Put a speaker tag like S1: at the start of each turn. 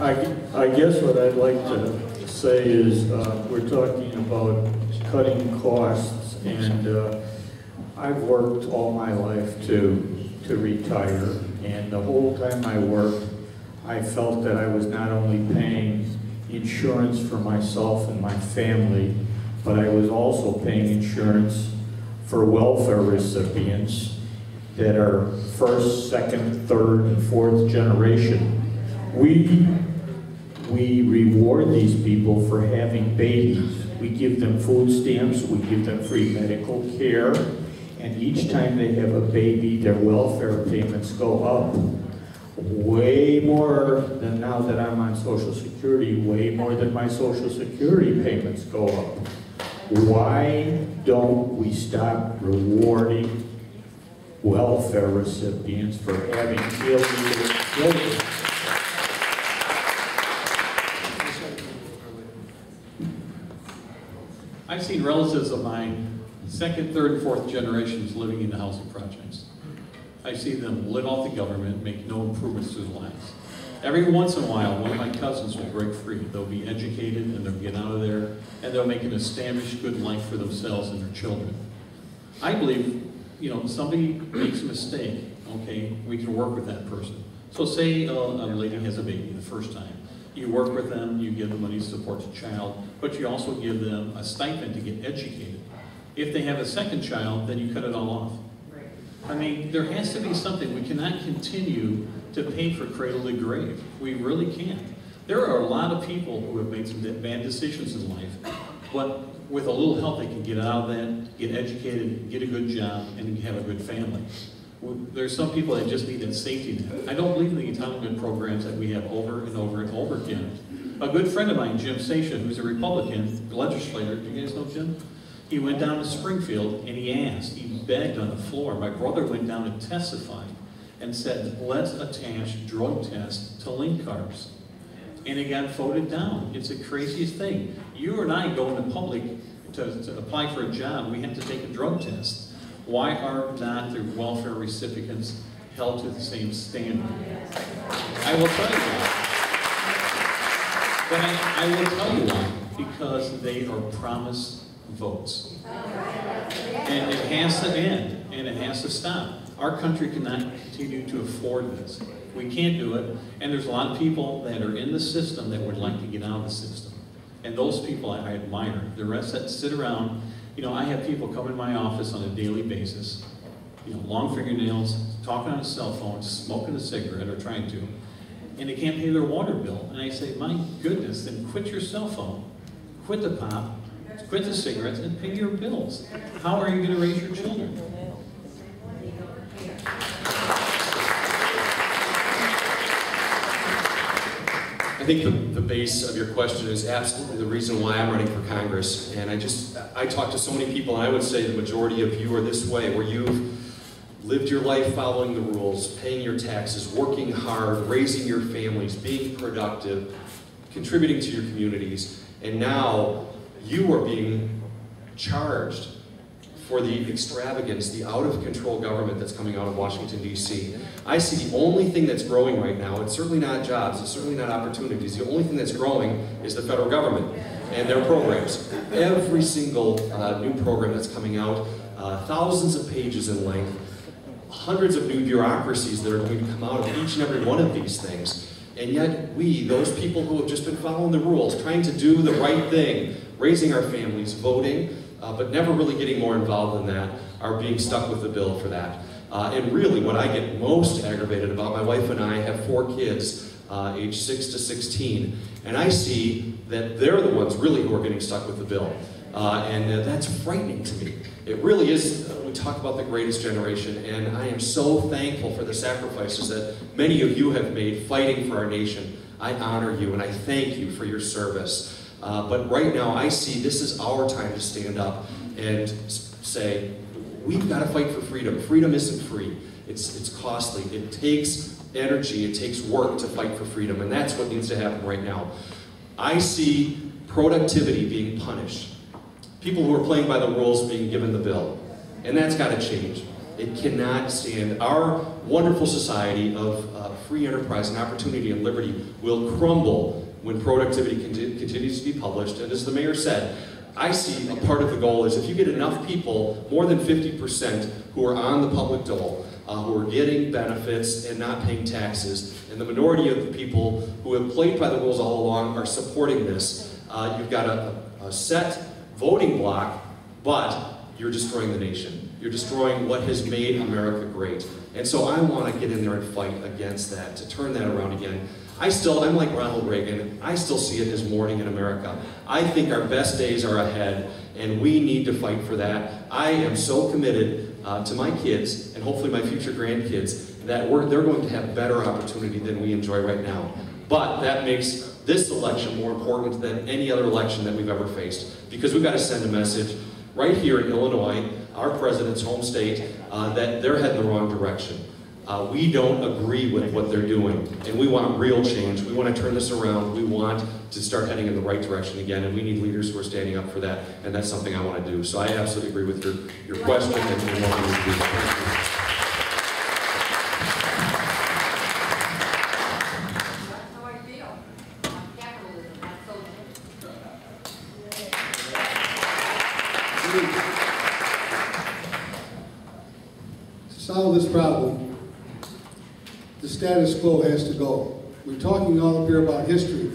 S1: I guess what I'd like to say is we're talking about cutting costs, and I've worked all my life to retire, and the whole time I worked, I felt that I was not only paying insurance for myself and my family, but I was also paying insurance for welfare recipients that are first, second, third, and fourth generation. We reward these people for having babies. We give them food stamps, we give them free medical care, and each time they have a baby, their welfare payments go up. Way more than now that I'm on Social Security, way more than my Social Security payments go up. Why don't we stop rewarding welfare recipients for having illegal children?
S2: I've seen relatives of mine, second, third, and fourth generations living in the housing projects. I see them live off the government, make no improvements to their lives. Every once in a while, one of my cousins will break free. They'll be educated and they'll get out of there, and they'll make an established good life for themselves and their children. I believe, somebody makes a mistake, okay, we can work with that person. So say a lady has a baby the first time. You work with them, you give them money to support the child, but you also give them a stipend to get educated. If they have a second child, then you cut it all off. I mean, there has to be something. We cannot continue to pay for cradle to grave. We really can't. There are a lot of people who have made some bad decisions in life, but with a little help they can get out of that, get educated, get a good job, and have a good family. There's some people that just need that safety net. I don't believe in the entitlement programs that we have over and over and over again. A good friend of mine, Jim Sation, who's a Republican legislator, do you guys know Jim? He went down to Springfield and he begged on the floor. My brother went down and testified and said, let's attach drug tests to link cars. And it got voted down. It's the craziest thing. You and I go into public to apply for a job, we have to take a drug test. Why are not the welfare recipients held to the same standard? I will tell you why. But I will tell you why. Because they are promised votes. And it has to end, and it has to stop. Our country cannot continue to afford this. We can't do it, and there's a lot of people that are in the system that would like to get out of the system. And those people I admire. The rest that sit around, I have people come in my office on a daily basis, long fingernails, talking on a cell phone, smoking a cigarette or trying to, and they can't pay their water bill. And I say, my goodness, then quit your cell phone, quit the pop, quit the cigarettes, and pay your bills. How are you going to raise your children?
S3: I think the base of your question is absolutely the reason why I'm running for Congress. And I talk to so many people, and I would say the majority of you are this way, where you've lived your life following the rules, paying your taxes, working hard, raising your families, being productive, contributing to your communities, and now you are being charged for the extravagance, the out-of-control government that's coming out of Washington, D.C. I see the only thing that's growing right now, it's certainly not jobs, it's certainly not opportunities, the only thing that's growing is the federal government and their programs. Every single new program that's coming out, thousands of pages in length, hundreds of new bureaucracies that are going to come out of each and every one of these things. And yet we, those people who have just been following the rules, trying to do the right thing, raising our families, voting, but never really getting more involved in that, are being stuck with the bill for that. And really what I get most aggravated about, my wife and I have 4 kids, age 6 to 16, and I see that they're the ones really who are getting stuck with the bill. And that's frightening to me. It really is. We talk about the greatest generation, and I am so thankful for the sacrifices that many of you have made fighting for our nation. I honor you and I thank you for your service. But right now I see this is our time to stand up and say, we've got to fight for freedom. Freedom isn't free. It's costly. It takes energy, it takes work to fight for freedom, and that's what needs to happen right now. I see productivity being punished. People who are playing by the rules being given the bill. And that's got to change. It cannot stand. Our wonderful society of free enterprise and opportunity and liberty will crumble when productivity continues to be published. And as the mayor said, I see a part of the goal is if you get enough people, more than 50%, who are on the public dole, who are getting benefits and not paying taxes, and the minority of the people who have played by the rules all along are supporting this, you've got a set voting block, but you're destroying the nation. You're destroying what has made America great. And so I want to get in there and fight against that, to turn that around again. I'm like Ronald Reagan, I still see it as morning in America. I think our best days are ahead, and we need to fight for that. I am so committed to my kids, and hopefully my future grandkids, that they're going to have better opportunity than we enjoy right now. But that makes this election more important than any other election that we've ever faced, because we've got to send a message right here in Illinois, our president's home state, that they're heading the wrong direction. We don't agree with what they're doing, and we want real change. We want to turn this around. We want to start heading in the right direction again, and we need leaders who are standing up for that, and that's something I want to do. So I absolutely agree with your question and wanting to do that.
S4: To solve this problem, the status quo has to go. We're talking all up here about history.